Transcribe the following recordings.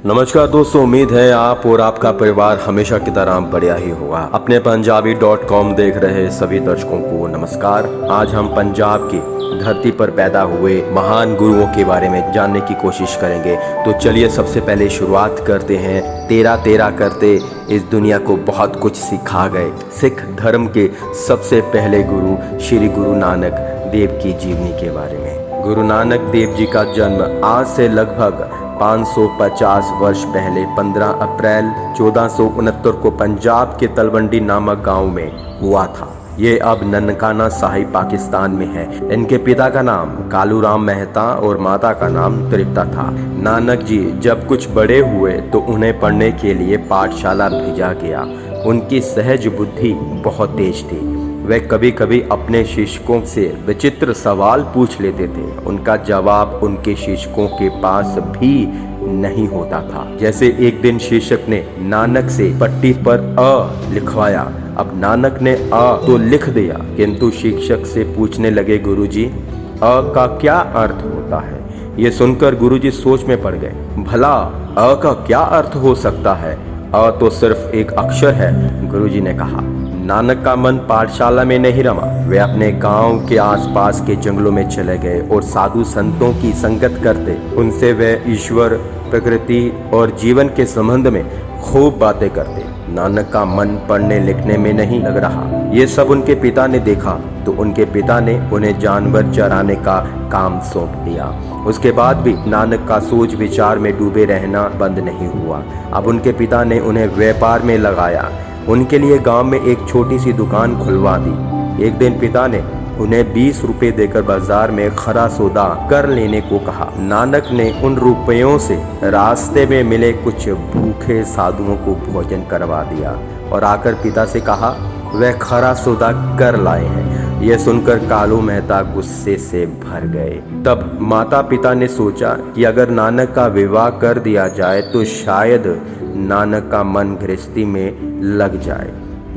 नमस्कार दोस्तों, उम्मीद है आप और आपका परिवार हमेशा की तरह बढ़िया ही होगा। अपने पंजाबी.com देख रहे सभी दर्शकों को नमस्कार। आज हम पंजाब की धरती पर पैदा हुए महान गुरुओं के बारे में जानने की कोशिश करेंगे। तो चलिए सबसे पहले शुरुआत करते हैं। तेरा तेरा करते इस दुनिया को बहुत कुछ सिखा गए सिख धर्म के सबसे पहले गुरु श्री गुरु नानक देव की जीवनी के बारे में। गुरु नानक देव जी का जन्म आज से लगभग 550 वर्ष पहले 15 अप्रैल 1469 को पंजाब के तलवंडी नामक गांव में हुआ था। ये अब ननकाना साहिब पाकिस्तान में है। इनके पिता का नाम कालू राम मेहता और माता का नाम तृप्ता था। नानक जी जब कुछ बड़े हुए तो उन्हें पढ़ने के लिए पाठशाला भेजा गया। उनकी सहज बुद्धि बहुत तेज थी। वे कभी कभी अपने शिक्षकों से विचित्र सवाल पूछ लेते थे। उनका जवाब उनके शिक्षकों के पास भी नहीं होता था। जैसे एक दिन शिक्षक ने नानक से पट्टी पर अ लिखवाया। अब नानक ने अ तो लिख दिया, किंतु शिक्षक से पूछने लगे, गुरुजी अ का क्या अर्थ होता है? ये सुनकर गुरुजी सोच में पड़ गए। भला अ का क्या अर्थ हो सकता है? अ तो सिर्फ एक अक्षर है, गुरुजी ने कहा। नानक का मन पाठशाला में नहीं रमा। वे अपने गांव के आसपास के जंगलों में चले गए और साधु संतों की संगत करते। उनसे वे ईश्वर, प्रकृति और जीवन के संबंध में खूब बातें करते। नानक का मन पढ़ने लिखने में नहीं लग रहा। ये सब उनके पिता ने देखा तो उनके पिता ने उन्हें जानवर चराने का काम सौंप दिया। उसके बाद भी नानक का सोच विचार में डूबे रहना बंद नहीं हुआ। अब उनके पिता ने उन्हें व्यापार में लगाया। उनके लिए गांव में एक छोटी सी दुकान खुलवा दी। एक दिन पिता ने उन्हें 20 रुपए देकर बाजार में खरा सौदा कर लेने को कहा। नानक ने उन रुपयों से रास्ते में मिले कुछ भूखे साधुओं को भोजन करवा दिया और आकर पिता से कहा, वह खरा सौदा कर लाए हैं। यह सुनकर कालू मेहता गुस्से से भर गए। तब माता पिता ने सोचा कि अगर नानक का विवाह कर दिया जाए तो शायद नानक का मन गृहस्थी में लग जाए।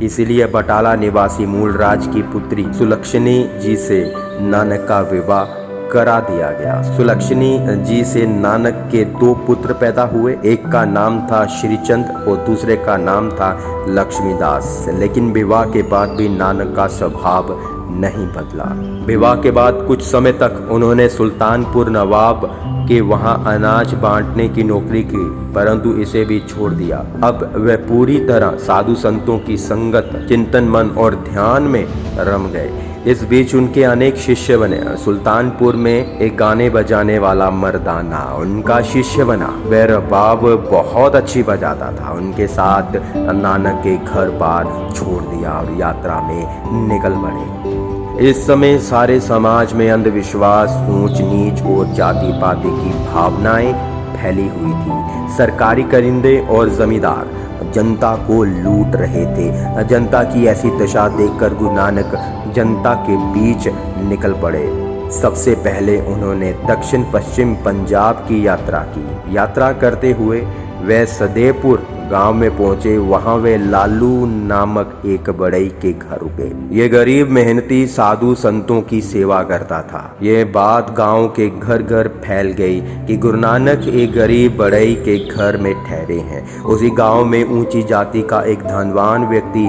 इसीलिए बटाला निवासी मूलराज की पुत्री सुलक्षणी जी से नानक का विवाह करा दिया गया। सुलक्षणी जी से नानक के 2 पुत्र पैदा हुए। एक का नाम था श्रीचंद और दूसरे का नाम था लक्ष्मीदास। लेकिन विवाह के बाद भी नानक का स्वभाव नहीं बदला। विवाह के बाद कुछ समय तक उन्होंने सुल्तानपुर नवाब के वहां अनाज बांटने की नौकरी की, परंतु इसे भी छोड़ दिया। अब वे पूरी तरह साधु संतों की संगत, चिंतन, मन और ध्यान में रम गए। इस बीच उनके अनेक शिष्य बने। सुल्तानपुर में एक गाने बजाने वाला मर्दाना उनका शिष्य बना। वह रबाब बहुत अच्छी बजाता था। उनके साथ नानक के घर बार छोड़ दिया और यात्रा में निकल पड़े। इस समय सारे समाज में अंधविश्वास, ऊंच नीच और जाति पाति की भावनाएं फैली हुई थी। सरकारी करिंदे और जमींदार जनता को लूट रहे थे। जनता की ऐसी दशा देखकर गुरु नानक जनता के बीच निकल पड़े। सबसे पहले उन्होंने दक्षिण पश्चिम पंजाब की यात्रा की। यात्रा करते हुए वे सदेपुर गांव में पहुंचे। वहां वे लालू नामक एक बड़ई के घर रुके। ये गरीब मेहनती साधु संतों की सेवा करता था। ये बात गांव के घर घर फैल गई कि गुरु नानक एक गरीब बड़ई के घर में ठहरे हैं। उसी गांव में ऊंची जाति का एक धनवान व्यक्ति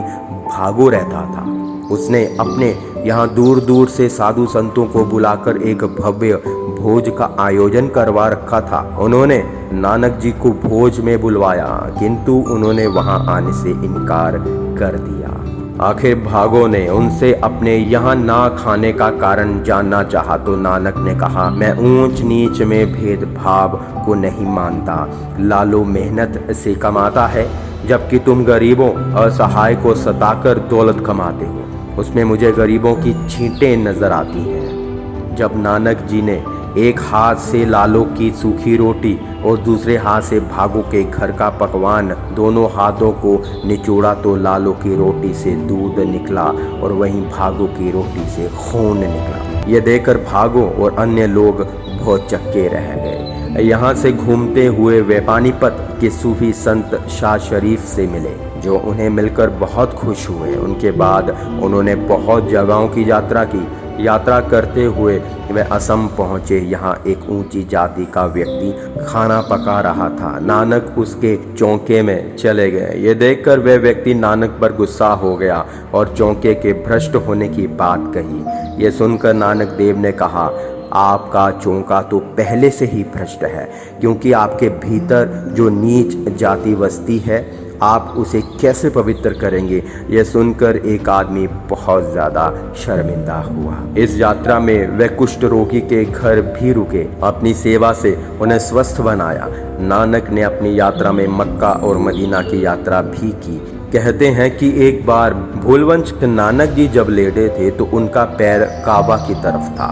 भागो रहता था। उसने अपने यहाँ दूर दूर से साधु संतों को बुलाकर एक भव्य भोज का आयोजन करवा रखा था। उन्होंने नानक जी को भोज में बुलवाया, किंतु उन्होंने वहां आने से इनकार कर दिया। आखिर भागो ने उनसे अपने यहाँ ना खाने का कारण जानना चाहा तो नानक ने कहा, मैं ऊंच नीच में भेदभाव को नहीं मानता। लालू मेहनत से कमाता है, जबकि तुम गरीबों असहाय को सताकर दौलत कमाते हो। उसमें मुझे गरीबों की छींटें नजर आती हैं। जब नानक जी ने एक हाथ से लालू की सूखी रोटी और दूसरे हाथ से भागो के घर का पकवान दोनों हाथों को निचोड़ा तो लालू की रोटी से दूध निकला और वहीं भागो की रोटी से खून निकला। ये देखकर भागो और अन्य लोग बहुत चक्के रह गए। यहाँ से घूमते हुए वे पानीपत के सूफी संत शाह शरीफ से मिले, जो उन्हें मिलकर बहुत खुश हुए। उनके बाद उन्होंने बहुत जगहों की यात्रा की। यात्रा करते हुए वे असम पहुँचे। यहाँ एक ऊंची जाति का व्यक्ति खाना पका रहा था। नानक उसके चौके में चले गए। ये देखकर वह व्यक्ति नानक पर गुस्सा हो गया और चौके के भ्रष्ट होने की बात कही। ये सुनकर नानक देव ने कहा, आपका चौका तो पहले से ही भ्रष्ट है, क्योंकि आपके भीतर जो नीच जाति बसती है, आप उसे कैसे पवित्र करेंगे। यह सुनकर एक आदमी बहुत ज़्यादा शर्मिंदा हुआ। इस यात्रा में वह कुष्ठ रोगी के घर भी रुके, अपनी सेवा से उन्हें स्वस्थ बनाया। नानक ने अपनी यात्रा में मक्का और मदीना की यात्रा भी की। कहते हैं कि एक बार भूलवंश नानक जी जब लेटे थे तो उनका पैर काबा की तरफ था।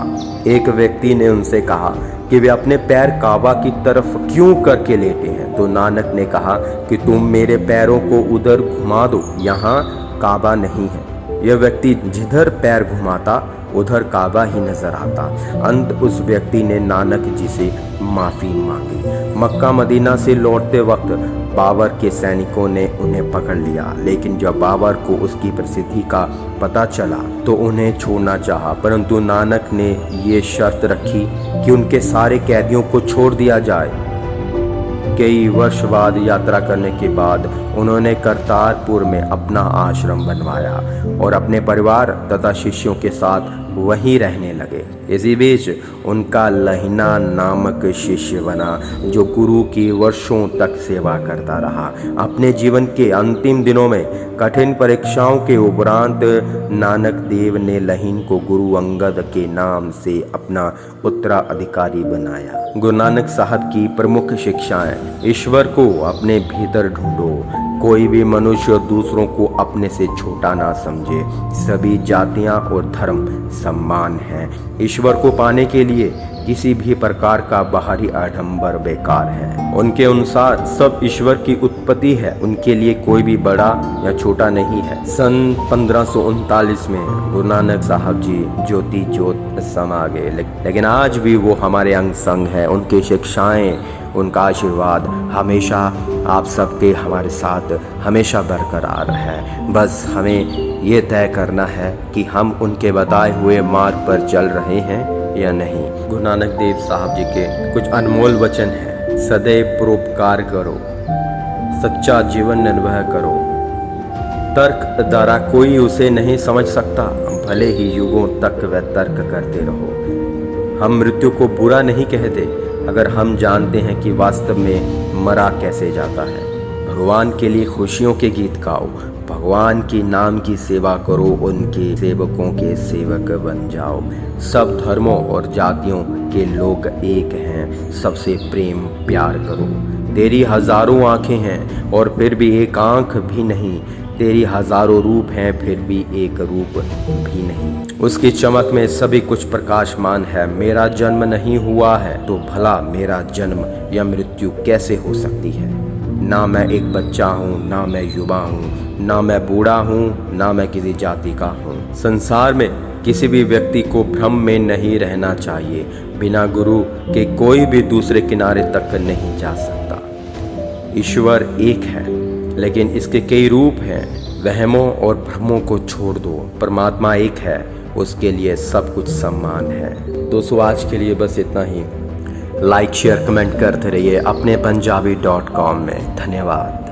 एक व्यक्ति ने उनसे कहा कि वे अपने पैर काबा की तरफ क्यों करके लेटे हैं। तो नानक ने कहा कि तुम मेरे पैरों को उधर घुमा दो, यहाँ काबा नहीं है। यह व्यक्ति जिधर पैर घुमाता उधर काबा ही नजर आता। अंत उस व्यक्ति ने नानक जी से माफ़ी मांगी। मक्का मदीना से लौटते वक्त बाबर के सैनिकों ने उन्हें पकड़ लिया, लेकिन जब बाबर को उसकी प्रसिद्धि का पता चला तो उन्हें छोड़ना चाहा, परंतु नानक ने ये शर्त रखी कि उनके सारे कैदियों को छोड़ दिया जाए। कई वर्ष बाद यात्रा करने के बाद उन्होंने करतारपुर में अपना आश्रम बनवाया और अपने परिवार तथा शिष्यों के साथ वहीं रहने लगे। इसी बीच उनका लहिना नामक शिष्य बना, जो गुरु की वर्षों तक सेवा करता रहा। अपने जीवन के अंतिम दिनों में कठिन परीक्षाओं के उपरांत नानक देव ने लहिन को गुरु अंगद के नाम से अपना उत्तराधिकारी बनाया। गुरु नानक साहब की प्रमुख शिक्षाएं: ईश्वर को अपने भीतर ढूंढो, कोई भी मनुष्य दूसरों को अपने से छोटा ना समझे, सभी जातियां और धर्म समान हैं। ईश्वर को पाने के लिए किसी भी प्रकार का बाहरी आडंबर बेकार है। उनके अनुसार सब ईश्वर की उत्पत्ति है, उनके लिए कोई भी बड़ा या छोटा नहीं है। सन 1539 में गुरु नानक साहब जी ज्योति ज्योत समा गए, लेकिन आज भी वो हमारे अंग संग है। उनकी शिक्षाएं, उनका आशीर्वाद हमेशा आप सबके हमारे साथ हमेशा बरकरार है। बस हमें ये तय करना है कि हम उनके बताए हुए मार्ग पर चल रहे हैं या नहीं। गुरु नानक देव साहब जी के कुछ अनमोल वचन हैं। सदैव परोपकार करो, सच्चा जीवन निर्वाह करो, तर्क द्वारा कोई उसे नहीं समझ सकता, भले ही युगों तक वह तर्क करते रहो। हम मृत्यु को बुरा नहीं कहते अगर हम जानते हैं कि वास्तव में मरा कैसे जाता है। भगवान के लिए खुशियों के गीत गाओ, भगवान के नाम की सेवा करो, उनके सेवकों के सेवक बन जाओ। सब धर्मों और जातियों के लोग एक हैं, सबसे प्रेम प्यार करो। तेरी हजारों आंखें हैं और फिर भी एक आंख भी नहीं, तेरी हजारों रूप हैं फिर भी एक रूप भी नहीं। उसकी चमक में सभी कुछ प्रकाशमान है। मेरा जन्म नहीं हुआ है तो भला मेरा जन्म या मृत्यु कैसे हो सकती है। ना मैं एक बच्चा हूँ, ना मैं युवा हूँ, ना मैं बूढ़ा हूँ, ना मैं किसी जाति का हूँ। संसार में किसी भी व्यक्ति को भ्रम में नहीं रहना चाहिए। बिना गुरु के कोई भी दूसरे किनारे तक नहीं जा सकता। ईश्वर एक है, लेकिन इसके कई रूप हैं। वहमों और भ्रमों को छोड़ दो। परमात्मा एक है, उसके लिए सब कुछ सम्मान है। दोस्तों, आज के लिए बस इतना ही। लाइक शेयर कमेंट करते रहिए अपने पंजाबी.com में। धन्यवाद।